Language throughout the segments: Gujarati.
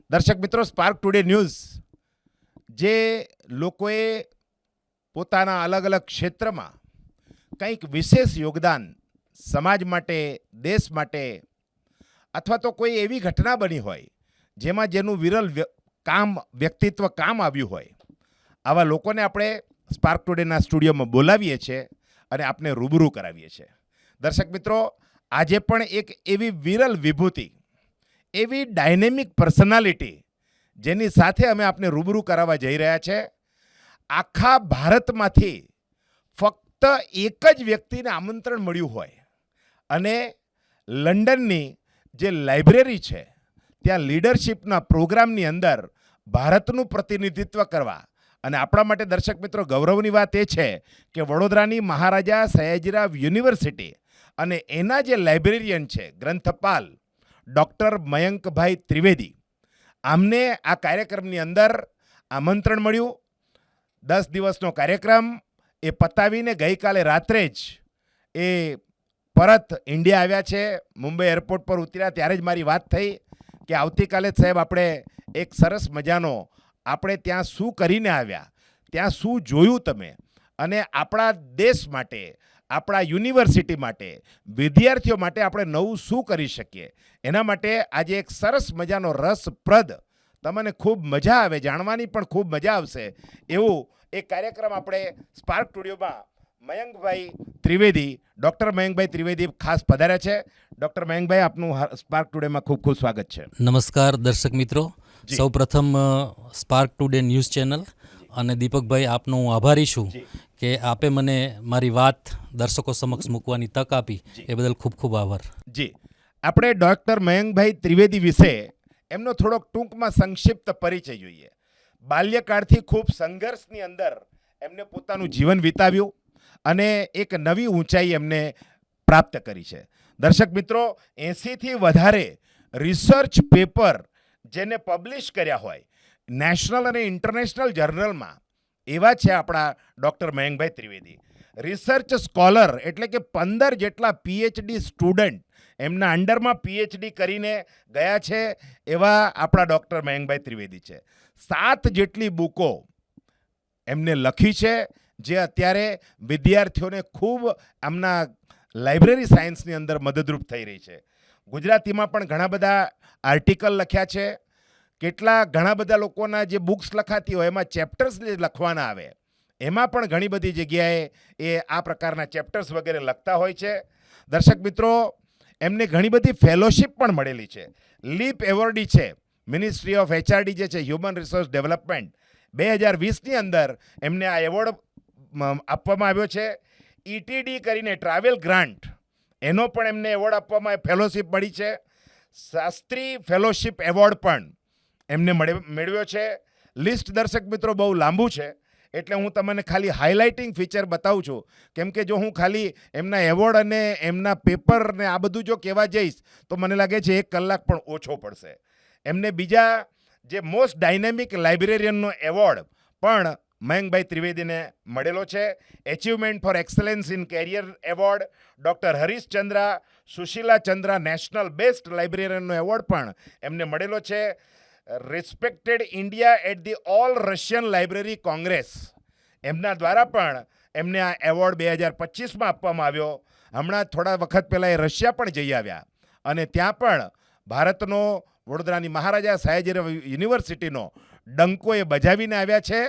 દર્શક મિત્રો, સ્પાર્ક ટુડે ન્યૂઝ જે લોકોએ પોતાના અલગ અલગ ક્ષેત્રમાં કંઈક વિશેષ યોગદાન સમાજ માટે, દેશ માટે, અથવા તો કોઈ એવી ઘટના બની હોય જેમાં જેનું વિરલ વ્યક્તિત્વ કામ આવ્યું હોય, આવા લોકોને આપણે સ્પાર્ક ટુડેના સ્ટુડિયોમાં બોલાવીએ છીએ અને આપને રૂબરૂ કરાવીએ છીએ. દર્શક મિત્રો, આજે પણ એક એવી વિરલ વિભૂતિ, એવી ડાયનેમિક પર્સનાલિટી જેની સાથે અમે આપને રૂબરૂ કરાવવા જઈ રહ્યા છે. આખા ભારતમાંથી ફક્ત એક જ વ્યક્તિને આમંત્રણ મળ્યું હોય અને લંડનની જે લાઇબ્રેરી છે ત્યાં લીડરશિપના પ્રોગ્રામની અંદર ભારતનું પ્રતિનિધિત્વ કરવા. અને આપણા માટે દર્શક મિત્રો ગૌરવની વાત એ છે કે વડોદરાની મહારાજા સયાજીરાવ યુનિવર્સિટી અને એના જે લાઇબ્રેરિયન છે ગ્રંથપાલ ડૉક્ટર મયંકભાઈ ત્રિવેદી, આમને આ કાર્યક્રમની અંદર આમંત્રણ મળ્યું. 10 દિવસનો કાર્યક્રમ એ પતાવીને ગઈકાલે રાત્રે જ એ પરત ઇન્ડિયા આવ્યા છે. મુંબઈ એરપોર્ટ પર ઉતર્યા ત્યારે જ મારી વાત થઈ કે આવતીકાલે સાહેબ આપણે એક સરસ મજાનો આપણે ત્યાં શું કરીને આવ્યા, ત્યાં શું જોયું તમે, અને આપણા દેશ માટે, આપણા યુનિવર્સિટી માટે, વિદ્યાર્થીઓ માટે આપણે નવું શું કરી શકીએ, એના માટે આજે એક સરસ મજાનો રસપ્રદ, તમને ખૂબ મજા આવે, જાણવાની પણ ખૂબ મજા આવશે એવું એક કાર્યક્રમ આપણે સ્પાર્ક સ્ટુડિયોમાં મયંકભાઈ ત્રિવેદી, ડૉક્ટર મયંકભાઈ ત્રિવેદી ખાસ પધાર્યા છે. ડૉક્ટર મયંકભાઈ, આપનું સ્પાર્ક ટુડેમાં ખૂબ ખૂબ સ્વાગત છે. નમસ્કાર દર્શક મિત્રો, સૌપ્રથમ સ્પાર્ક ટુડે ન્યૂઝ ચેનલ અને દીપકભાઈ, આપનો હું આભારી છું કે આપે મને મારી વાત દર્શકો સમક્ષ મૂકવાની તક આપી, એ બદલ ખૂબ ખૂબ આભાર. જી, આપણે ડૉક્ટર મયંકભાઈ ત્રિવેદી વિશે એમનો થોડોક ટૂંકમાં સંક્ષિપ્ત પરિચય જોઈએ. બાલ્યકાળથી ખૂબ સંઘર્ષની અંદર એમને પોતાનું જીવન વિતાવ્યું અને એક નવી ઊંચાઈ એમને પ્રાપ્ત કરી છે. દર્શક મિત્રો, 80થી વધારે રિસર્ચ પેપર જેને પબ્લિશ કર્યા હોય નેશનલ અને ઇન્ટરનેશનલ જર્નલમાં, એવા છે આપણા doctor Mayankbhai Trivedi. Research scholar એટલે કે 15 જેટલા પીએચડી સ્ટુડન્ટ એમના અંડરમાં પીએચડી કરીને ગયા છે એવા આપણા ડૉક્ટર મયંકભાઈ ત્રિવેદી છે. 7 જેટલી બુકો એમને લખી છે જે અત્યારે વિદ્યાર્થીઓને ખૂબ આમના લાઇબ્રેરી સાયન્સની અંદર મદદરૂપ થઈ રહી છે. ગુજરાતીમાં પણ ઘણા બધા આર્ટિકલ લખ્યા છે. ઘણા બધા લોકોના જે બુક્સ લખાતી હોય એમાં ચેપ્ટર્સ જે લખવાના આવે એમાં પણ ઘણી બધી જગ્યાએ એ આ પ્રકારના ચેપ્ટર્સ વગેરે લખતા હોય છે. દર્શક મિત્રો, એમને ઘણી બધી ફેલોશિપ પણ મળેલી છે. લીપ એવોર્ડી છે, મિનિસ્ટ્રી ઓફ HRD જે છે, હ્યુમન રિસોર્સ ડેવલપમેન્ટ, 2020ની અંદર એમને આ એવોર્ડ આપવામાં આવ્યો છે. ETD કરીને ટ્રાવેલ ગ્રાન્ટ, એનો પણ એમને એવોર્ડ આપવામાં, ફેલોશિપ મળી છે. શાસ્ત્રી ફેલોશિપ એવોર્ડ પણ એમને મેળવ્યો છે. લિસ્ટ દર્શક મિત્રો બહુ લાંબુ છે એટલે હું તમને ખાલી હાઇલાઇટિંગ ફીચર બતાવું છું, કેમ કે જો હું ખાલી એમના એવોર્ડ અને એમના પેપર ને આ બધું જો કહેવા જઈશ તો મને લાગે છે 1 કલાક પણ ઓછો પડશે. એમને બીજા જે મોસ્ટ ડાયનેમિક લાઇબ્રેરિયનનો એવોર્ડ પણ મયંકભાઈ ત્રિવેદીને મળેલો છે. Achievement for excellence in career award, doctor Harishchandra Sushila Chandra national best લાઇબ્રેરિયનનો એવોર્ડ પણ એમને મળેલો છે. Respected India at the all Russian library congress, એમના દ્વારા પણ એમને આ એવોર્ડ 2025માં આપવામાં આવ્યો. હમણાં થોડા વખત પહેલાં એ રશિયા પણ જઈ આવ્યા અને ત્યાં પણ ભારતનો, વડોદરાની મહારાજા સયાજીરાવ યુનિવર્સિટીનો ડંકો એ બજાવીને આવ્યા છે.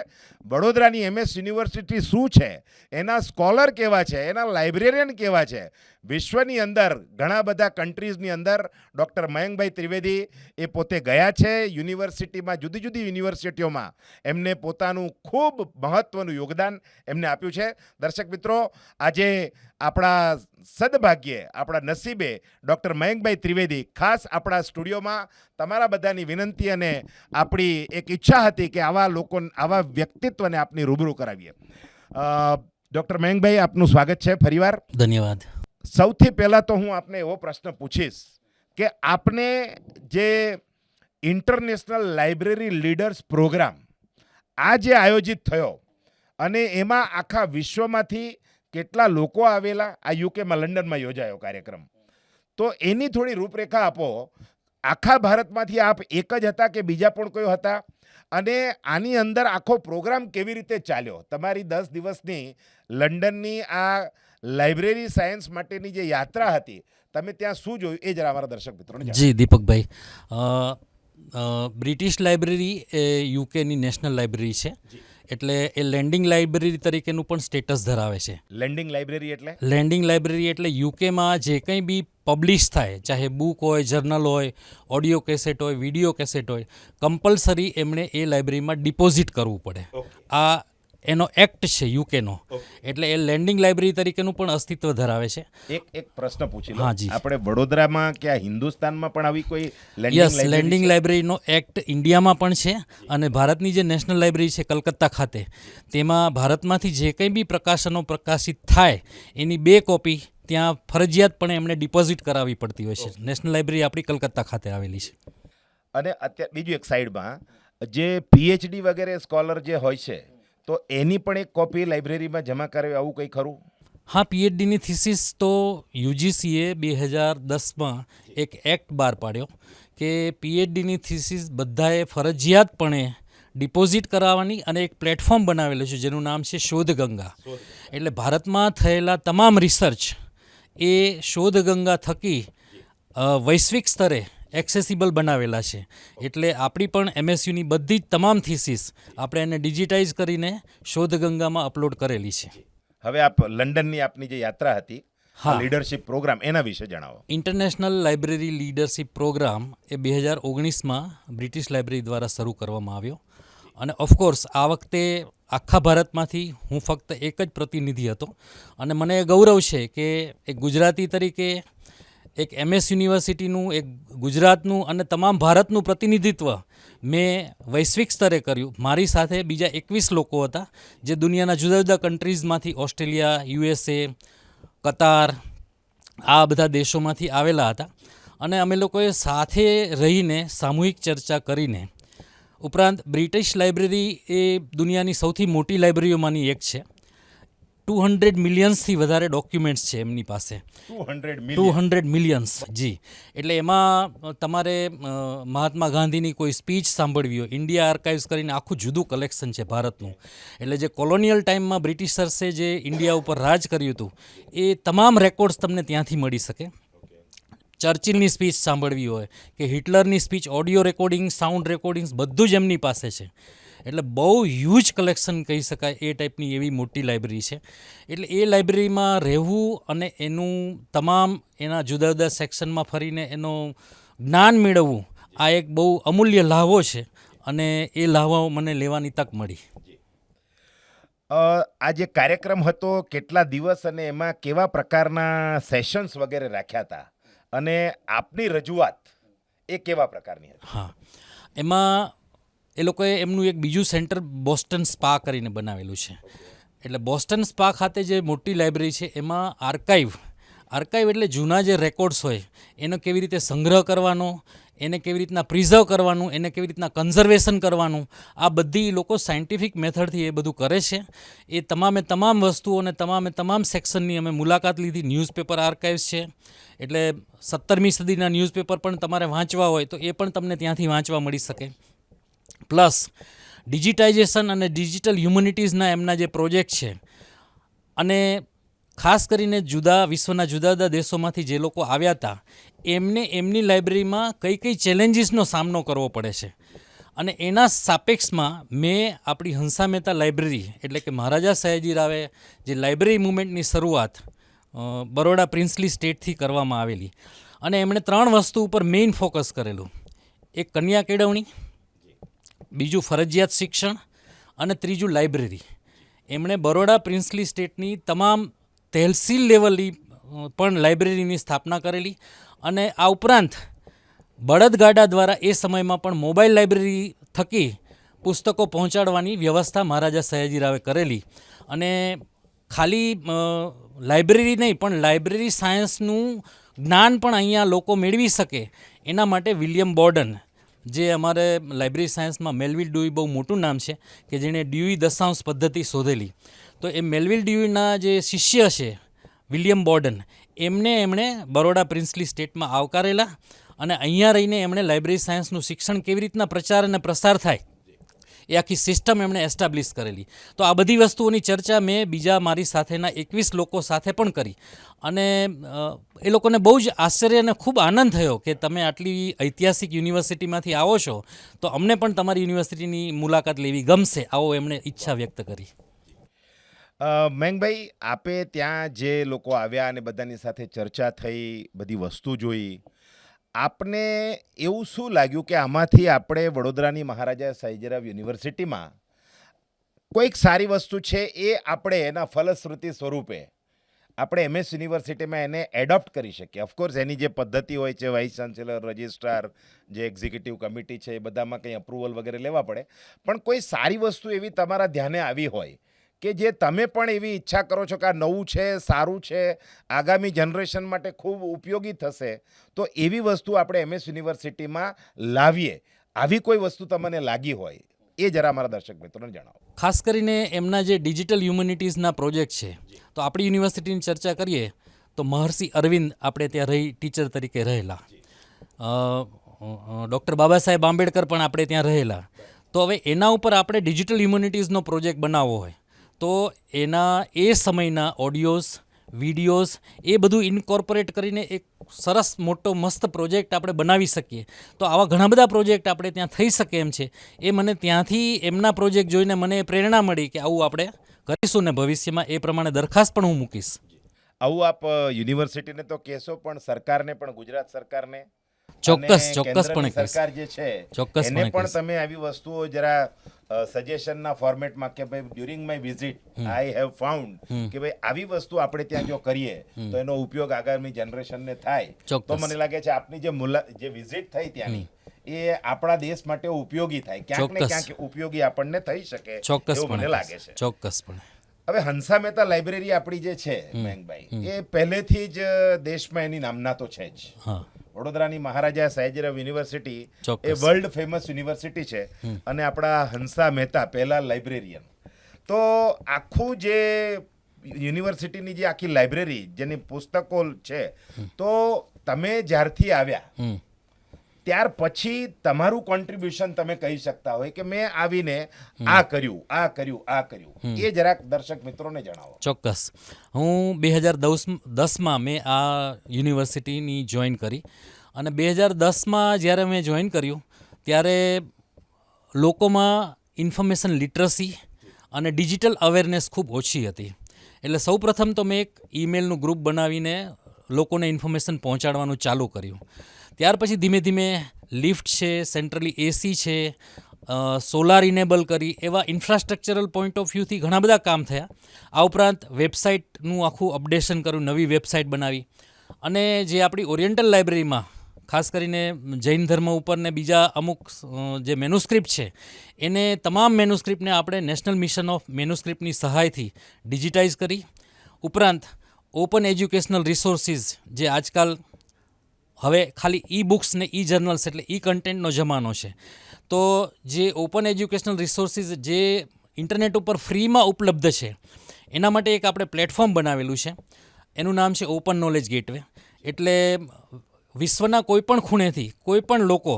વડોદરાની MS યુનિવર્સિટી શું છે, એના સ્કોલર કેવા છે, એના લાઇબ્રેરિયન કેવા છે, વિશ્વની અંદર ઘણા બધા કન્ટ્રીઝની અંદર ડૉક્ટર મયંકભાઈ ત્રિવેદી એ પોતે ગયા છે. યુનિવર્સિટીમાં, જુદી જુદી યુનિવર્સિટીઓમાં એમને પોતાનું ખૂબ મહત્ત્વનું યોગદાન એમને આપ્યું છે. દર્શક મિત્રો, આજે આપણા સદભાગ્યે, આપણા નસીબે ડૉક્ટર મયંકભાઈ ત્રિવેદી ખાસ આપણા સ્ટુડિયોમાં તમારા બધાની વિનંતી અને આપણી એક ઈચ્છા હતી કે આવા લોકો, આવા વ્યક્તિત્વને આપની રૂબરૂ કરાવીએ. ડૉક્ટર મયંકભાઈ, આપનું સ્વાગત છે ફરીવાર. ધન્યવાદ. સૌથી પહેલાં તો હું આપને એવો પ્રશ્ન પૂછીશ કે આપને જે ઇન્ટરનેશનલ લાઇબ્રેરી લીડર્સ પ્રોગ્રામ આ જે આયોજિત થયો અને એમાં આખા વિશ્વમાંથી કેટલા લોકો આવેલા, આ યુકેમાં લંડનમાં યોજાયો કાર્યક્રમ, તો એની થોડી રૂપરેખા આપો. આખા ભારતમાંથી આપ એક જ હતા કે બીજા પણ કોઈ હતા? અને આની અંદર આખો પ્રોગ્રામ કેવી રીતે ચાલ્યો? તમારી 10 દિવસની લંડનની આ લાઇબ્રેરી સાયન્સ માટેની જે યાત્રા હતી, તમે ત્યાં શું જોયું એ જરા અમારા દર્શક મિત્રોને જણાવો. જી દીપકભાઈ, બ્રિટિશ લાઇબ્રેરી એ યુકેની નેશનલ લાઇબ્રેરી છે, એટલે એ લેન્ડિંગ લાઇબ્રેરી તરીકેનું પણ સ્ટેટસ ધરાવે છે. લેન્ડિંગ લાઇબ્રેરી એટલે લેન્ડિંગ લાઇબ્રેરી એટલે યુકેમાં જે કંઈ બી પબ્લિશ થાય, ચાહે બુક હોય, જર્નલ હોય, ઓડિયો કેસેટ હોય, વિડીયો કેસેટ હોય, કમ્પલસરી એમણે એ લાઇબ્રેરીમાં ડિપોઝિટ કરવું પડે. આ એનો એક્ટ છે યુકેનો, એટલે એ લેન્ડિંગ લાઇબ્રેરી તરીકેનું પણ અસ્તિત્વ ધરાવે છે. એક પ્રશ્ન પૂછી લો. હા જી. આપણે વડોદરામાં કે હિન્દુસ્તાનમાં પણ આવી કોઈ યસ, લેન્ડિંગ લાઇબ્રેરીનો એક્ટ ઇન્ડિયામાં પણ છે, અને ભારતની જે નેશનલ લાઇબ્રેરી છે કલકત્તા ખાતે, તેમાં ભારતમાંથી જે કંઈ બી પ્રકાશનો પ્રકાશિત થાય એની 2 કોપી ત્યાં ફરજિયાતપણે એમણે ડિપોઝિટ કરાવવી પડતી હોય છે. નેશનલ લાઇબ્રેરી આપણી કલકત્તા ખાતે આવેલી છે. અને અત્યારે બીજું એક સાઈડમાં જે પીએચડી વગેરે સ્કોલર જે હોય છે, તો એની પણ એક કોપી લાઇબ્રેરીમાં જમા કરાવી, આવું કંઈ ખરું? હા, પીએચડીની થીસીસ તો યુજીસીએ 2010માં એક એક્ટ બહાર પાડ્યો કે પીએચડીની થીસીસ બધાએ ફરજિયાતપણે ડિપોઝિટ કરાવવાની, અને એક પ્લેટફોર્મ બનાવેલું છે જેનું નામ છે શોધગંગા. એટલે ભારતમાં થયેલા તમામ રિસર્ચ એ શોધગંગા થકી વૈશ્વિક સ્તરે એક્સેસિબલ બનાવેલા છે. એટલે આપણી પણ એમએસયુની બધી જ તમામ થીસીસ આપણે એને ડિજિટાઇઝ કરીને શોધગંગામાં અપલોડ કરેલી છે. હવે આપ લંડનની આપની જે યાત્રા હતી, હા, લીડરશિપ પ્રોગ્રામ, એના વિશે જણાવો. ઇન્ટરનેશનલ લાઇબ્રેરી લીડરશિપ પ્રોગ્રામ એ 2019માં બ્રિટિશ લાઇબ્રેરી દ્વારા શરૂ કરવામાં આવ્યો, અને ઓફકોર્સ આ વખતે આખા ભારતમાંથી હું ફક્ત એક જ પ્રતિનિધિ હતો, અને મને ગૌરવ છે કે એક ગુજરાતી તરીકે એક એમએસ યુનિવર્સિટીનું, એક ગુજરાતનું અને તમામ ભારતનું પ્રતિનિધિત્વ મેં વૈશ્વિક સ્તરે કર્યું. મારી સાથે બીજા 21 લોકો હતા જે દુનિયાના જુદા જુદા કન્ટ્રીઝમાંથી, ઓસ્ટ્રેલિયા, યુએસએ, કતાર, આ બધા દેશોમાંથી આવેલા હતા, અને અમે લોકોએ સાથે રહીને સામૂહિક ચર્ચા કરીને, ઉપરાંત બ્રિટિશ લાઇબ્રેરી એ દુનિયાની સૌથી મોટી લાઇબ્રેરીઓમાંની એક છે. 200 મિલિયન્સથી વધારે ડોક્યુમેન્ટ્સ છે એમની પાસે. 200 મિલિયન્સ, જી. એટલે એમાં તમારે મહાત્મા ગાંધીની કોઈ સ્પીચ સાંભળવી હોય, ઇન્ડિયા આર્કાઇવ્સ કરીને આખું જુદું કલેક્શન છે ભારતનું. એટલે જે કોલોનિયલ ટાઈમમાં બ્રિટિશર્સે જે ઇન્ડિયા ઉપર રાજ કર્યું હતું, એ તમામ રેકોર્ડ્સ તમને ત્યાંથી મળી શકે. ચર્ચિલની સ્પીચ સાંભળવી હોય કે હિટલરની speech, audio recording, sound recordings, બધું જ એમની પાસે છે. એટલે બહુ હ્યુજ કલેક્શન કહી શકાય, એ ટાઈપની એવી મોટી લાઇબ્રેરી છે. એટલે એ લાઇબ્રેરીમાં રહેવું અને એનું તમામ એના જુદા જુદા સેક્શનમાં ફરીને એનું જ્ઞાન મેળવવું, આ એક બહુ અમૂલ્ય લાહવો છે, અને એ લાહવો મને લેવાની તક મળી. આ જે કાર્યક્રમ હતો, કેટલા દિવસ અને એમાં કેવા પ્રકારના સેશન્સ વગેરે રાખ્યા હતા, અને આપની રજૂઆત એ કેવા પ્રકારની હતી? હા, એમાં એ લોકોએ એમનું એક બીજું સેન્ટર બોસ્ટન સ્પા કરીને બનાવેલું છે. એટલે બોસ્ટન સ્પા ખાતે જે મોટી લાઇબ્રેરી છે, એમાં આર્કાઇવ એટલે જૂના જે રેકોર્ડ્સ હોય એનો કેવી રીતે સંગ્રહ કરવાનો, એને કેવી રીતના પ્રિઝર્વ કરવાનું, એને કેવી રીતના કન્ઝર્વેશન કરવાનું, આ બધી લોકો સાયન્ટિફિક મેથડથી એ બધું કરે છે. એ તમામ વસ્તુઓને તમામ સેક્શનની અમે મુલાકાત લીધી. ન્યૂઝપેપર આર્કાઇવ્સ છે, એટલે 17મી સદીના ન્યૂઝપેપર પણ તમારે વાંચવા હોય તો એ પણ તમને ત્યાંથી વાંચવા મળી શકે. પ્લસ ડિજિટાઇઝેશન અને ડિજિટલ હ્યુમનિટીઝના એમના જે પ્રોજેક્ટ છે, અને ખાસ કરીને વિશ્વના જુદા જુદા દેશોમાંથી જે લોકો આવ્યા હતા, એમને એમની લાઇબ્રેરીમાં કઈ ચેલેન્જીસનો સામનો કરવો પડે છે, અને એના સાપેક્ષમાં મેં આપણી હંસા મહેતા લાઇબ્રેરી, એટલે કે મહારાજા સયાજી રાવે જે લાઇબ્રેરી મુવમેન્ટની શરૂઆત બરોડા પ્રિન્સલી સ્ટેટથી કરવામાં આવેલી, અને એમણે 3 વસ્તુ ઉપર મેઇન ફોકસ કરેલું. એક કન્યા કેળવણી, બીજું ફરજિયાત શિક્ષણ, અને ત્રીજું લાઇબ્રેરી. એમણે બરોડા પ્રિન્સલી સ્ટેટની તમામ તહેસીલ લેવલની પણ લાઇબ્રેરીની સ્થાપના કરેલી, અને આ ઉપરાંત બળદગાડા દ્વારા એ સમયમાં પણ મોબાઈલ લાઇબ્રેરી થકી પુસ્તકો પહોંચાડવાની વ્યવસ્થા મહારાજા સયાજી રાવે કરેલી. અને ખાલી લાઇબ્રેરી નહીં, પણ લાઇબ્રેરી સાયન્સનું જ્ઞાન પણ અહીંયા લોકો મેળવી શકે એના માટે વિલિયમ બોર્ડન, જે અમારે લાઇબ્રેરી સાયન્સમાં મેલવિલ ડ્યુઈ બહુ મોટું નામ છે, કે જેણે ડ્યુઈ દશાંશ પદ્ધતિ શોધેલી. તો એ મેલવિલ ડ્યુઈના જે શિષ્ય છે વિલિયમ બોર્ડન, એમણે બરોડા પ્રિન્સલી સ્ટેટમાં આવકારેલા, અને અહીંયા રહીને એમણે લાઇબ્રેરી સાયન્સનું શિક્ષણ કેવી રીતના પ્રચાર અને પ્રસાર થાય એ આખી સિસ્ટમ એમણે એસ્ટાબ્લિશ કરેલી. તો આ બધી વસ્તુઓની ચર્ચા મેં બીજા મારી સાથેના 21 લોકો સાથે પણ કરી અને એ લોકોને બહુ જ આશ્ચર્ય અને ખૂબ આનંદ થયો કે તમે આટલી ઐતિહાસિક યુનિવર્સિટીમાંથી આવો છો તો અમને પણ તમારી યુનિવર્સિટીની મુલાકાત લેવી ગમશે, આવો એમણે ઈચ્છા વ્યક્ત કરી. મયંકભાઈ, આપે ત્યાં જે લોકો આવ્યા અને બધાની સાથે ચર્ચા થઈ, બધી વસ્તુ જોઈ, આપને એવું શું લાગ્યું કે આમાંથી આપણે વડોદરાની મહારાજા સયાજીરાવ યુનિવર્સિટીમાં કોઈક સારી વસ્તુ છે એ આપણે એના ફલશ્રુતિ સ્વરૂપે આપણે MS યુનિવર્સિટીમાં એને એડોપ્ટ કરી શકીએ? ઓફકોર્સ એની જે પદ્ધતિ હોય છે, વાઇસ ચાન્સેલર, રજિસ્ટ્રાર, જે એક્ઝિક્યુટિવ કમિટી છે, એ બધામાં કંઈ અપ્રુવલ વગેરે લેવા પડે, પણ કોઈ સારી વસ્તુ એવી તમારા ધ્યાને આવી હોય કે જે તમે પણ એવી ઈચ્છા કરો છો કે આ નવું છે, સારું છે, આગામી જનરેશન માટે ખૂબ ઉપયોગી થશે, તો એવી વસ્તુ આપણે MS યુનિવર્સિટીમાં લાવીએ, આવી કોઈ વસ્તુ તમને લાગી હોય એ જરા અમારા દર્શક મિત્રોને જણાવો. ખાસ કરીને એમના જે ડિજિટલ હ્યુમેનિટીઝના પ્રોજેક્ટ છે, તો આપણી યુનિવર્સિટીની ચર્ચા કરીએ તો મહર્ષિ અરવિંદ આપણે ત્યાં ટીચર તરીકે રહેલા, ડૉક્ટર બાબા સાહેબ આંબેડકર પણ આપણે ત્યાં રહેલા. તો હવે એના ઉપર આપણે ડિજિટલ હ્યુમેનિટીઝનો પ્રોજેક્ટ બનાવવો હોય તો એના એ સમયના ઓડિયોઝ, વિડીયોઝ એ બધું ઇન્કોર્પોરેટ કરીને એક સરસ મોટો મસ્ત પ્રોજેક્ટ આપણે બનાવી શકીએ. તો આવા ઘણા બધા પ્રોજેક્ટ આપણે ત્યાં થઈ શકે એમ છે. એ મને ત્યાંથી એમના પ્રોજેક્ટ જોઈને મને પ્રેરણા મળી કે આવું આપણે કરીશું ને ભવિષ્યમાં એ પ્રમાણે દરખાસ્ત પણ હું મૂકીશ. આવું આપ યુનિવર્સિટીને તો કહેશો, પણ સરકારને પણ, ગુજરાત સરકારને, ચોક્કસપણે સરકાર જે છે એને પણ તમે આવી વસ્તુઓ જરા સજેશનના ફોર્મેટમાં કે ભાઈ during my visit I have found કે ભાઈ આવી વસ્તુ આપણે ત્યાં જો કરીએ તો એનો ઉપયોગ આગામી જનરેશનને થાય, તો મને લાગે છે આપની જે વિઝિટ થઈ ત્યાંની એ આપણા દેશ માટે ઉપયોગી થાય, ક્યાંક ને ક્યાંક ઉપયોગી આપણને થઈ શકે એવું મને લાગે છે. ચોક્કસપણે. હવે હંસા મહેતા લાઇબ્રેરી આપણી જે છે મયંકભાઈ, એ પહેલેથી જ દેશમાં એની નામના તો છે જ. વડોદરાની મહારાજા સયાજીરાવ યુનિવર્સિટી એ વર્લ્ડ ફેમસ યુનિવર્સિટી છે અને આપણા હંસા મહેતા પહેલા લાઇબ્રેરિયન. તો આખું જે યુનિવર્સિટીની જે આખી લાઇબ્રેરી જેની પુસ્તકો છે, તો તમે જ્યારથી આવ્યા ત્યાર પછી તમારું કોન્ટ્રીબ્યુશન તમે કહી શકતા હોય કે મેં આવીને આ કર્યું, આ કર્યું, આ કર્યું, એ જરાક દર્શક મિત્રોને જણાવો. ચોક્કસ. હું 2010માં મેં આ યુનિવર્સિટીની જોઈન કરી અને 2010માં જ્યારે મેં જોઈન કર્યું ત્યારે લોકોમાં ઇન્ફોર્મેશન લિટરસી અને ડિજિટલ અવેરનેસ ખૂબ ઓછી હતી. એટલે સૌપ્રથમ તો મેં એક ઈમેલનું ગ્રુપ બનાવીને લોકોને ઇન્ફોર્મેશન પહોંચાડવાનું ચાલુ કર્યું. ત્યાર પછી ધીમે ધીમે લિફ્ટ છે, સેન્ટ્રલી એસી છે, સોલાર ઇનેબલ કરી, એવા ઇન્ફ્રાસ્ટ્રક્ચરલ પોઈન્ટ ઓફ વ્યૂથી ઘણા બધા કામ થયા. આ ઉપરાંત વેબસાઇટનું આખું અપડેશન કર્યું, નવી વેબસાઇટ બનાવી અને જે આપણી ઓરિએન્ટલ લાઇબ્રેરીમાં ખાસ કરીને જૈન ધર્મ ઉપર ને બીજા અમુક જે મેન્યુસ્ક્રિપ્ટ છે એને તમામ મેન્યુસ્ક્રિપ્ટને આપણે નેશનલ મિશન ઓફ મેન્યુસ્ક્રિપ્ટની સહાયથી ડિજિટાઇઝ કરી. ઉપરાંત ઓપન એજ્યુકેશનલ રિસોર્સિસ, જે આજકાલ હવે ખાલી ઈ બુક્સ ને ઈ જર્નલ્સ એટલે ઈ કન્ટેન્ટનો જમાનો છે, તો જે ઓપન એજ્યુકેશનલ રિસોર્સિસ જે ઇન્ટરનેટ ઉપર ફ્રીમાં ઉપલબ્ધ છે એના માટે એક આપણે પ્લેટફોર્મ બનાવેલું છે. એનું નામ છે ઓપન નોલેજ ગેટવે. એટલે વિશ્વના કોઈપણ ખૂણેથી કોઈપણ લોકો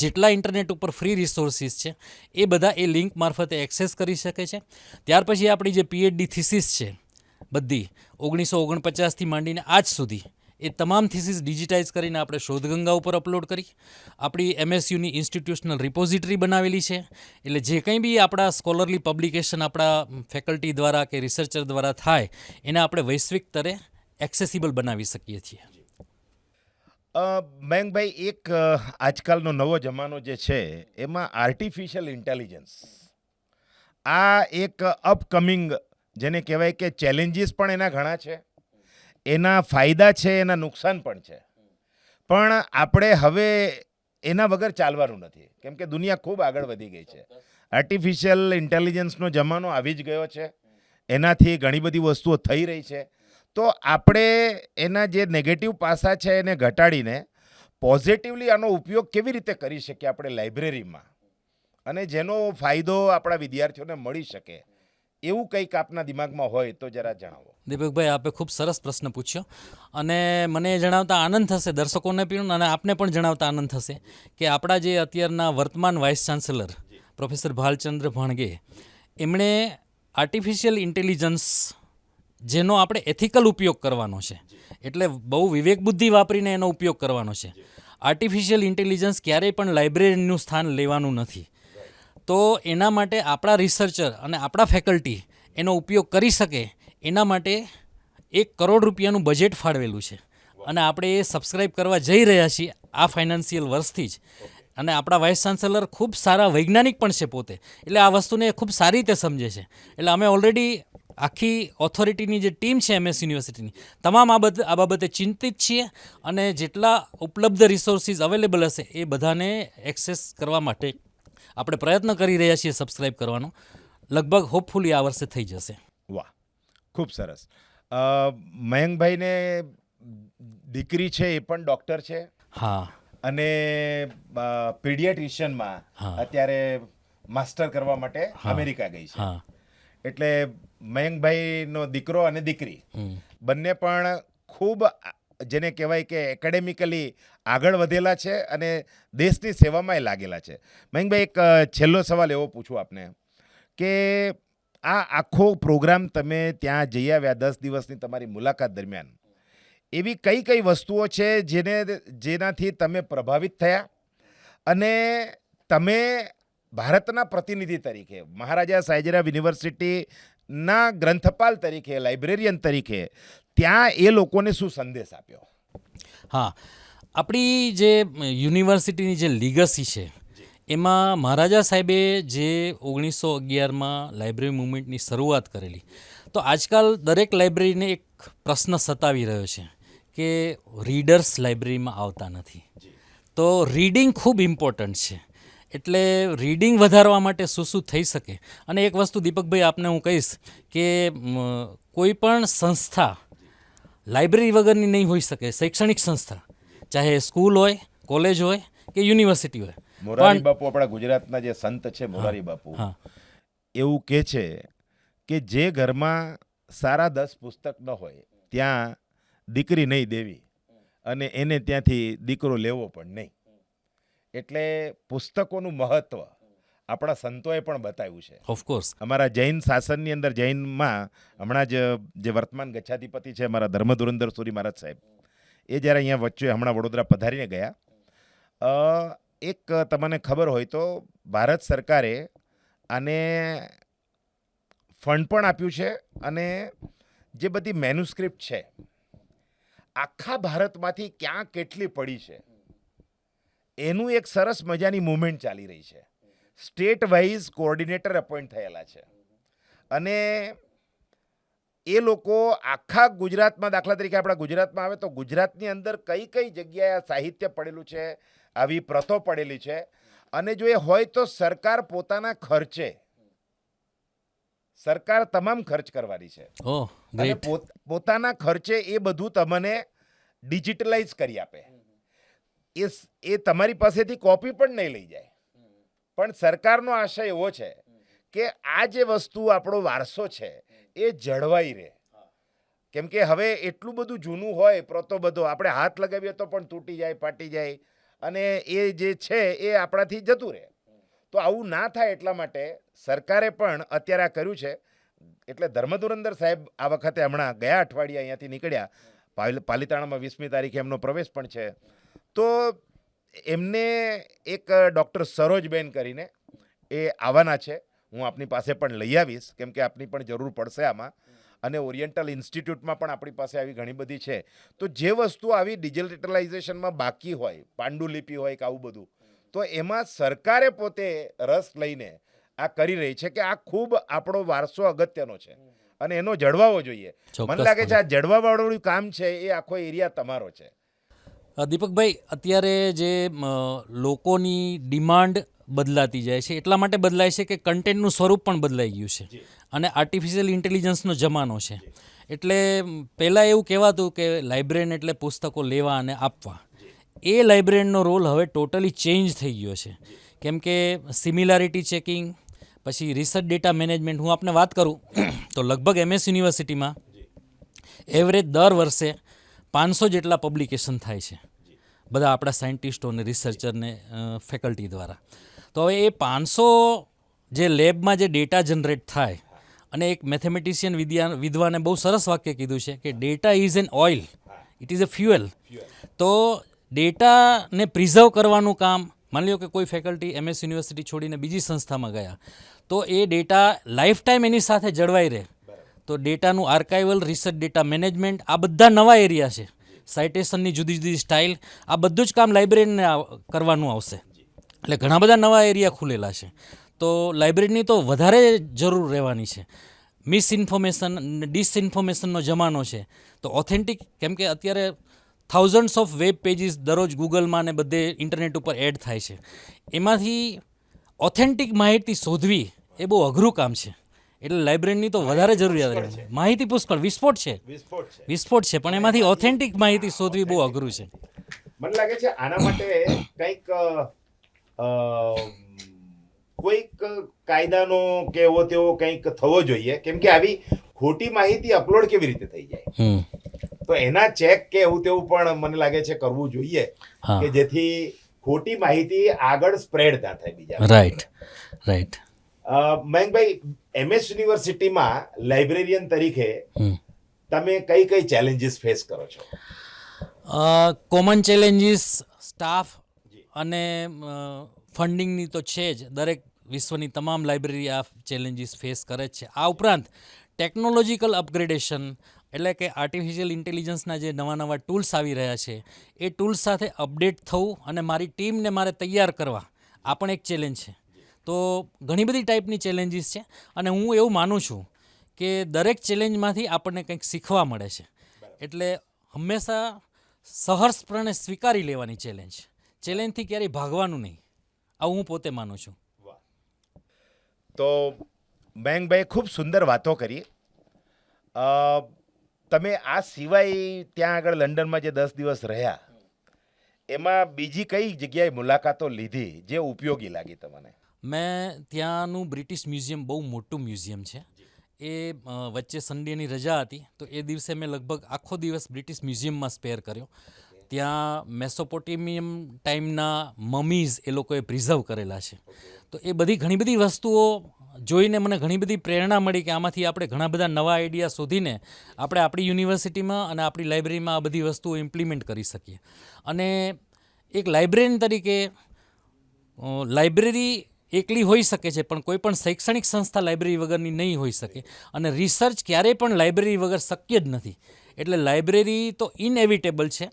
જેટલા ઇન્ટરનેટ ઉપર ફ્રી રિસોર્સિસ છે એ બધા એ લિંક મારફતે એક્સેસ કરી શકે છે. ત્યાર પછી આપણી જે PhD થીસીસ છે બધી 1949થી માંડીને આજ સુધી એ તમામ થીસીસ ડિજિટાઇઝ કરીને આપણે શોધગંગા ઉપર અપલોડ કરી. આપણી MSUની ઇન્સ્ટિટ્યુશનલ રિપોઝિટરી બનાવેલી છે. એટલે જે કંઈ બી આપણા સ્કોલરલી પબ્લિકેશન આપણા ફેકલ્ટી દ્વારા કે રિસર્ચર દ્વારા થાય એને આપણે વૈશ્વિક સ્તરે એક્સેસિબલ બનાવી શકીએ છીએ. મયંકભાઈ, એક આજકાલનો નવો જમાનો જે છે એમાં આર્ટિફિશિયલ ઇન્ટેલિજન્સ આ એક અપકમિંગ, જેને કહેવાય કે ચેલેન્જીસ પણ એના ઘણા છે, એના ફાયદા છે, એના નુકસાન પણ છે, પણ આપણે હવે એના વગર ચાલવાનું નથી કેમ કે દુનિયા ખૂબ આગળ વધી ગઈ છે. આર્ટિફિશિયલ ઇન્ટેલિજન્સનો જમાનો આવી જ ગયો છે, એનાથી ઘણી બધી વસ્તુઓ થઈ રહી છે. તો આપણે એના જે નેગેટિવ પાસા છે એને ઘટાડીને પોઝિટિવલી આનો ઉપયોગ કેવી રીતે કરી શકીએ આપણે લાઇબ્રેરીમાં, અને જેનો ફાયદો આપણા વિદ્યાર્થીઓને મળી શકે, એવું કંઈક આપના દિમાગમાં હોય તો જરા જણાવો. દીપકભાઈ, આપે ખૂબ સરસ પ્રશ્ન પૂછ્યો અને મને એ જણાવતા આનંદ થશે, દર્શકોને પણ અને આપને પણ જણાવતા આનંદ થશે કે આપણા જે અત્યારના વર્તમાન વાઇસ ચાન્સેલર પ્રોફેસર ભાલચંદ્ર ભાણગે, એમણે આર્ટિફિશિયલ ઇન્ટેલિજન્સ જેનો આપણે એથિકલ ઉપયોગ કરવાનો છે, એટલે બહુ વિવેક બુદ્ધિ વાપરીને એનો ઉપયોગ કરવાનો છે. આર્ટિફિશિયલ ઇન્ટેલિજન્સ ક્યારેય પણ લાઇબ્રેરીનું સ્થાન લેવાનું નથી. તો એના માટે આપણા રિસર્ચર અને આપણા ફેકલ્ટી એનો ઉપયોગ કરી શકે એના માટે 1 કરોડ રૂપિયાનું બજેટ ફાળવેલું છે અને આપણે એ સબસ્ક્રાઇબ કરવા જઈ રહ્યા છીએ આ ફાઇનાન્શિયલ વર્ષથી જ. અને આપણા વાઇસ ચાન્સેલર ખૂબ સારા વૈજ્ઞાનિક પણ છે પોતે, એટલે આ વસ્તુને ખૂબ સારી રીતે સમજે છે. એટલે અમે ઓલરેડી આખી ઓથોરિટીની જે ટીમ છે MS યુનિવર્સિટીની, તમામ આ બાબતે ચિંતિત છીએ અને જેટલા ઉપલબ્ધ રિસોર્સિસ અવેલેબલ હશે એ બધાને એક્સેસ કરવા માટે આપણે પ્રયત્ન કરી રહ્યા છીએ સબસ્ક્રાઇબ કરવાનો. લગભગ હોપફુલી આ વર્ષે થઈ જશે. વાહ, ખૂબ સરસ. મયંકભાઈને દીકરી છે એ પણ ડૉક્ટર છે હા, અને પીડિયાટ્રિશિયનમાં અત્યારે માસ્ટર કરવા માટે અમેરિકા ગઈ છે. હા, એટલે મયંકભાઈનો દીકરો અને દીકરી બંને પણ ખૂબ જેને કહેવાય કે એકેડેમિકલી આગળ વધેલા છે અને દેશની સેવામાં લાગેલા છે. મયંકભાઈ, એક છેલ્લો સવાલ એવો પૂછું આપને કે આ આખો પ્રોગ્રામ તમે ત્યાં જઈ આવ્યા 10 દિવસની તમારી મુલાકાત દરમિયાન એવી કઈ કઈ વસ્તુઓ છે જેનાથી તમે પ્રભાવિત થયા અને તમે ભારતના પ્રતિનિધિ તરીકે, મહારાજા સાયજરાવ યુનિવર્સિટીના ગ્રંથપાલ તરીકે, લાઇબ્રેરિયન તરીકે ત્યાં એ લોકોને શું સંદેશ આપ્યો? હા, આપણી જે યુનિવર્સિટીની જે લીગસી છે એમાં મહારાજા સાહેબે જે 1911માં લાઇબ્રેરી મુવમેન્ટની શરૂઆત કરેલી, તો આજકાલ દરેક લાઇબ્રેરીને એક પ્રશ્ન સતાવી રહ્યો છે કે રીડર્સ લાઇબ્રેરીમાં આવતા નથી. તો રીડિંગ ખૂબ ઇમ્પોર્ટન્ટ છે. એટલે રીડિંગ વધારવા માટે શું શું થઈ શકે. અને એક વસ્તુ દીપકભાઈ આપને હું કહીશ કે કોઈ પણ સંસ્થા લાઇબ્રેરી વગરની નહીં હોઈ શકે. શૈક્ષણિક સંસ્થા, ચાહે સ્કૂલ હોય, કોલેજ હોય કે યુનિવર્સિટી હોય. મોરારી બાપુ, આપણા ગુજરાતના જે સંત છે મોરારી બાપુ, એવું કહે છે કે જે ઘરમાં સારા 10 પુસ્તક ન હોય ત્યાં દીકરી નહીં દેવી અને એને ત્યાંથી દીકરો લેવો પણ નહીં. એટલે પુસ્તકોનું મહત્વ આપણા સંતોએ પણ બતાવ્યું છે. ઓફકોર્સ અમારા જૈન શાસનની અંદર, જૈનમાં હમણાં જ જે વર્તમાન ગચ્છાધિપતિ છે અમારા ધર્મધુરંદર સુરી મહારાજ સાહેબ, એ જ્યારે અહીંયા વચ્ચે હમણાં વડોદરા પધારીને ગયા, એક તમને ખબર હોય તો ભારત સરકારે આને ફંડ પણ આપ્યું છે અને જે બધી મેન્યુસ્ક્રિપ્ટ છે આખા ભારતમાંથી ક્યાં કેટલી પડી છે એનું એક સરસ મજાની મૂવમેન્ટ ચાલી રહી છે. સ્ટેટ વાઇઝ કોઓર્ડિનેટર એપોઇન્ટ થયેલા છે અને એ લોકો આખા ગુજરાતમાં, દાખલા તરીકે આપણા ગુજરાતમાં આવે તો ગુજરાતની અંદર કઈ કઈ જગ્યાએ સાહિત્ય પડેલું છે, આવી પ્રથો પડેલી છે, અને જો એ હોય તો સરકાર પોતાના ખર્ચે, સરકાર તમામ ખર્ચ કરવાની છે અને પોતાના ખર્ચે એ બધું તમને ડિજિટલાઇઝ કરી આપે. એ તમારી પાસેથી કોપી પણ નહીં લઈ જાય. પણ સરકારનો આશય એવો છે કે આ જે વસ્તુ આપણો વારસો છે એ જળવાઈ રહે. કેમ કે હવે એટલું બધું જૂનું હોય, પ્રતો બધો આપણે હાથ લગાવીએ તો પણ તૂટી જાય, ફાટી જાય અને એ જે છે એ આપણાથી જતું રહે. તો આવું ના થાય એટલા માટે સરકારે પણ અત્યારે આ કર્યું છે. એટલે ધર્મધુરંદર સાહેબ આ વખતે હમણાં ગયા અઠવાડિયે અહીંયાથી નીકળ્યા, પાલિતાણામાં 20મી તારીખે એમનો પ્રવેશ પણ છે. તો એમને એક ડૉક્ટર સરોજબેન કરીને એ આવવાના છે. હું આપની પાસે પણ લઈ આવીશ, કેમ કે આપની પણ જરૂર પડશે આમાં. અને ઓરિએન્ટલ ઇન્સ્ટિટ્યૂટમાં પણ આપણી પાસે આવી ઘણી બધી છે. તો જે વસ્તુ આવી ડિજિટલાઇઝેશનમાં બાકી હોય, પાંડુલિપિ હોય કે આવું બધું, તો એમાં સરકારે પોતે રસ લઈને આ કરી રહી છે કે આ ખૂબ આપણો વારસો અગત્યનો છે અને એનો જળવાવો જોઈએ. મને લાગે છે આ જળવાવાળું કામ છે એ આખો એરિયા તમારો છે. દીપકભાઈ, અત્યારે જે લોકોની ડિમાન્ડ બદલાતી જાય છે, એટલા માટે બદલાય છે કે કન્ટેન્ટનું સ્વરૂપ પણ બદલાઈ ગયું છે અને આર્ટિફિશિયલ ઇન્ટેલિજન્સનો જમાનો છે. એટલે પહેલાં એવું કહેવાતું કે લાઇબ્રેરિયન એટલે પુસ્તકો લેવા અને આપવા. એ લાઇબ્રેરિયનનો રોલ હવે ટોટલી ચેન્જ થઈ ગયો છે. કેમ કે સિમિલારિટી ચેકિંગ, પછી રિસર્ચ ડેટા મેનેજમેન્ટ હું આપને વાત કરું તો લગભગ MS યુનિવર્સિટીમાં એવરેજ દર વર્ષે 500 જેટલા પબ્લિકેશન થાય છે બધા આપણા સાયન્ટિસ્ટો અને રિસર્ચરને ફેકલ્ટી દ્વારા. તો હવે એ 500 જે લેબમાં જે ડેટા જનરેટ થાય, અને એક મેથેમેટિશિયન વિદ્વાને બહુ સરસ વાક્ય કીધું છે કે data is an oil, it is a fuel. તો ડેટાને પ્રિઝર્વ કરવાનું કામ, માની લો કે કોઈ ફેકલ્ટી MS યુનિવર્સિટી છોડીને બીજી સંસ્થામાં ગયા, તો એ ડેટા લાઈફ ટાઈમ એની સાથે જળવાઈ રહે. તો ડેટાનું આર્કાઇવલ, રિસર્ચ ડેટા મેનેજમેન્ટ, આ બધા નવા એરિયા છે. સાઇટેશનની જુદી જુદી સ્ટાઇલ, આ બધું જ કામ લાઇબ્રેરીને કરવાનું આવશે. એટલે ઘણા બધા નવા એરિયા ખુલેલા છે. તો લાઇબ્રેરીની તો વધારે જરૂર રહેવાની છે. મિસઇન્ફોર્મેશન, ડિસઇન્ફોર્મેશનનો જમાનો છે. તો ઓથેન્ટિક, કેમ કે અત્યારે થાઉઝન્ડ્સ ઓફ વેબ પેજીસ દરરોજ ગૂગલમાં ને બધે ઇન્ટરનેટ ઉપર એડ થાય છે. એમાંથી ઓથેન્ટિક માહિતી શોધવી એ બહુ અઘરું કામ છે. એટલે લાઇબ્રેરીની તો વધારે જરૂરિયાત રહે. માહિતી પુષ્કળ, વિસ્ફોટ છે, પણ એમાંથી ઓથેન્ટિક માહિતી શોધવી બહુ અઘરું છે. મને લાગે છે આના માટે કંઈક કોઈક કાયદાનો કે એવો તેવો કંઈક થવો જોઈએ, કેમ કે આવી ખોટી માહિતી અપલોડ કેવી રીતે થઈ જાય, તો એના ચેક કે એવું તેવું પણ મને લાગે છે કરવું જોઈએ, કે જેથી ખોટી માહિતી આગળ સ્પ્રેડ ના થાય બીજા. રાઈટ. મયંકભાઈ, MS યુનિવર્સિટીમાં લાઇબ્રેરિયન તરીકે તમે કઈ કઈ ચેલેન્જીસ ફેસ કરો છો? કોમન ચેલેન્જીસ સ્ટાફ અને ફંડિંગની તો છે જ. દરેક વિશ્વની તમામ લાઇબ્રેરી આ ચેલેન્જીસ ફેસ કરે જ છે. આ ઉપરાંત ટેકનોલોજીકલ અપગ્રેડેશન, એટલે કે આર્ટિફિશિયલ ઇન્ટેલિજન્સના જે નવા નવા ટૂલ્સ આવી રહ્યા છે, એ ટૂલ્સ સાથે અપડેટ થવું અને મારી ટીમને મારે તૈયાર કરવા, આ પણ એક ચેલેન્જ છે. તો ઘણી બધી ટાઈપની ચેલેન્જીસ છે, અને હું એવું માનું છું કે દરેક ચેલેન્જમાંથી આપણને કંઈક શીખવા મળે છે. એટલે હંમેશા સહર્ષપણે સ્વીકારી લેવાની ચેલેન્જથી ક્યારેય ભાગવાનું નહીં, આવું હું પોતે માનું છું. તો મયંકભાઈ ખૂબ સુંદર વાતો કરી. તમે આ સિવાય ત્યાં આગળ લંડનમાં જે 10 દિવસ રહ્યા, એમાં બીજી કઈ જગ્યાએ મુલાકાતો લીધી જે ઉપયોગી લાગી તમને? મેં ત્યાંનું બ્રિટિશ મ્યુઝિયમ, બહુ મોટું મ્યુઝિયમ છે, એ વચ્ચે સન્ડેની રજા હતી, તો એ દિવસે મેં લગભગ આખો દિવસ બ્રિટિશ મ્યુઝિયમમાં સ્પેર કર્યો. ત્યાં મેસોપોટેમિયમ ટાઈમના મમીઝ એ લોકોએ પ્રિઝર્વ કરેલા છે. તો એ બધી ઘણી બધી વસ્તુઓ જોઈને મને ઘણી બધી પ્રેરણા મળી કે આમાંથી આપણે ઘણા બધા નવા આઈડિયા શોધીને આપણે આપણી યુનિવર્સિટીમાં અને આપણી લાઇબ્રેરીમાં આ બધી વસ્તુઓ ઇમ્પ્લિમેન્ટ કરી શકીએ. અને એક લાઇબ્રેરિયન તરીકે લાઇબ્રેરી એકલી હોઈ શકે છે, પણ કોઈ પણ શૈક્ષણિક સંસ્થા લાઇબ્રેરી વગરની નહીં હોઈ શકે, અને રિસર્ચ ક્યારેય પણ લાઇબ્રેરી વગર શક્ય જ નથી. એટલે લાઇબ્રેરી તો ઇનએવિટેબલ છે,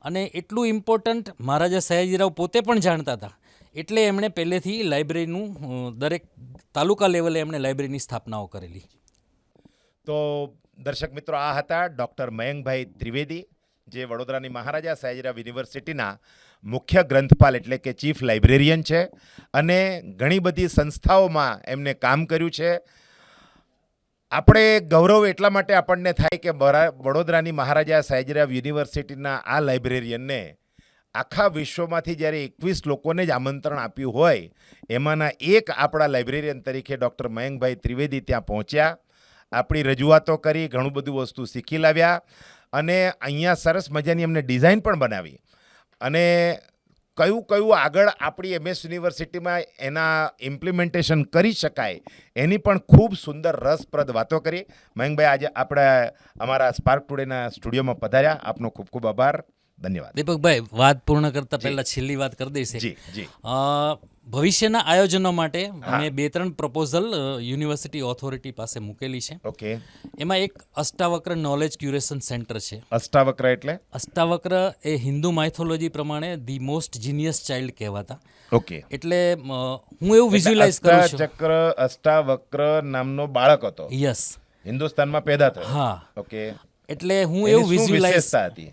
અને એટલું ઇમ્પોર્ટન્ટ મહારાજા સયાજીરાવ પોતે પણ જાણતા હતા. એટલે એમણે પહેલેથી લાઇબ્રેરીનું દરેક તાલુકા લેવલે એમણે લાઇબ્રેરીની સ્થાપનાઓ કરેલી. તો દર્શક મિત્રો, આ હતા ડૉક્ટર મયંકભાઈ ત્રિવેદી, જે વડોદરાની મહારાજા સયાજીરાવ યુનિવર્સિટીના મુખ્ય ગ્રંથપાલ એટલે કે ચીફ લાઇબ્રેરિયન છે, અને ઘણી બધી સંસ્થાઓમાં એમને કામ કર્યું છે. આપણે ગૌરવ એટલા માટે આપણને થાય કે વડોદરાની મહારાજા સયાજીરાવ યુનિવર્સિટીના આ લાઇબ્રેરિયનને આખા વિશ્વમાંથી જ્યારે 21 લોકોને જ આમંત્રણ આપ્યું હોય, એમાંના એક આપણા લાઇબ્રેરિયન તરીકે ડૉક્ટર મયંકભાઈ ત્રિવેદી ત્યાં પહોંચ્યા, આપણી રજૂઆતો કરી, ઘણું બધું વસ્તુ શીખી લાવ્યા, અને અહીંયા સરસ મજાની એમને ડિઝાઇન પણ બનાવી, અને કયું આગળ આપણી MS યુનિવર્સિટીમાં એના ઇમ્પ્લિમેન્ટેશન કરી શકાય એની પણ ખૂબ સુંદર રસપ્રદ વાતો કરી. મયંકભાઈ, આજે આપણે અમારા સ્પાર્ક ટુડેના સ્ટુડિયોમાં પધાર્યા, આપનો ખૂબ ખૂબ આભાર, ધન્યવાદ. દીપકભાઈ, વાત પૂર્ણ કરતા પહેલા છેલ્લી વાત કરી દઈશ. ભવિષ્યના આયોજનો માટે અમે 2-3 પ્રપોઝલ યુનિવર્સિટી ઓથોરિટી પાસે મૂકેલી છે. ઓકે. એમાં એક અષ્ટાવક્ર નોલેજ ક્યુરેશન સેન્ટર છે. અષ્ટાવક્ર એટલે? અષ્ટાવક્ર એ હિન્દુ માઇથોલોજી પ્રમાણે ધી મોસ્ટ જીનિયસ ચાઇલ્ડ કહેવાતા. ઓકે. એટલે હું એવું વિઝ્યુલાઇઝ કરું છું. અષ્ટાવક્ર નામનો બાળક હતો. યસ. હિન્દુસ્તાનમાં પેદા થયો. હા. ઓકે. એટલે હું એવું વિઝ્યુલાઇઝ,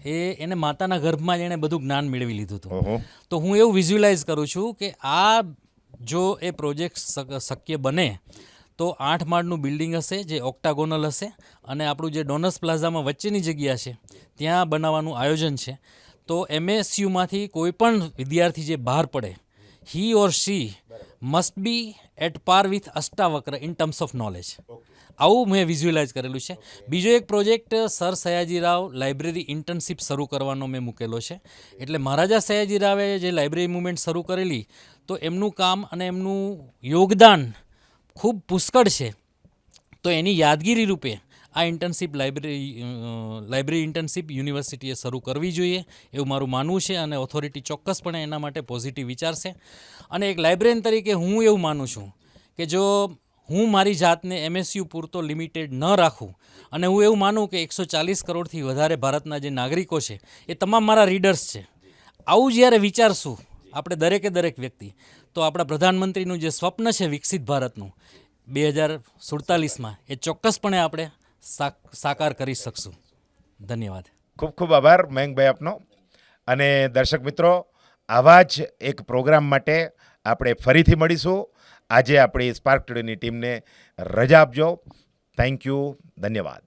એને માતાના ગર્ભમાં જ એણે બધું જ્ઞાન મેળવી લીધું હતું. તો હું એવું વિઝ્યુલાઇઝ કરું છું કે આ જો એ પ્રોજેક્ટ શક્ય બને તો 8 માળનું બિલ્ડિંગ હશે, જે ઓક્ટાગોનલ હશે, અને આપણું જે ડોનર્સ પ્લાઝામાં વચ્ચેની જગ્યા છે ત્યાં બનાવવાનું આયોજન છે. તો MSUમાંથી કોઈ પણ વિદ્યાર્થી જે બહાર પડે, હી ઓર શી મસ્ટ બી એટ પાર with Ashtavakra in terms of knowledge. આવું મેં વિઝ્યુઅલાઇઝ કરેલું છે. બીજો એક project sir Sayajirao library internship શરૂ કરવાનો મેં મૂકેલો છે. એટલે મહારાજા સયાજીરાવે જે લાઇબ્રેરી મુવમેન્ટ શરૂ કરેલી, તો એમનું કામ અને એમનું યોગદાન ખૂબ પુષ્કળ છે. તો એની યાદગીરી રૂપે આ ઇન્ટર્નશીપ લાઇબ્રેરી ઇન્ટર્નશીપ યુનિવર્સિટીએ શરૂ કરવી જોઈએ એવું મારું માનવું છે, અને ઓથોરિટી ચોક્કસપણે એના માટે પોઝિટિવ વિચારશે. અને એક લાઇબ્રેરિયન તરીકે હું એવું માનું છું કે જો હું મારી જાતને MSU પૂરતો લિમિટેડ ન રાખું, અને હું એવું માનું કે 140 કરોડથી વધારે ભારતના જે નાગરિકો છે એ તમામ મારા રીડર્સ છે, આવું જ્યારે વિચારશું આપણે દરેક વ્યક્તિ, તો આપણા પ્રધાનમંત્રીનું જે સ્વપ્ન છે વિકસિત ભારતનું 2047માં, એ ચોક્કસપણે આપણે સાકાર કરી શકશું. ધન્યવાદ. ખૂબ ખૂબ આભાર મયંકભાઈ આપનો. અને દર્શક મિત્રો, આવા જ એક પ્રોગ્રામ માટે આપણે ફરીથી મળીશું. આજે આપણી સ્પાર્ક ટુડેની ટીમને રજા આપજો. Thank you. ધન્યવાદ.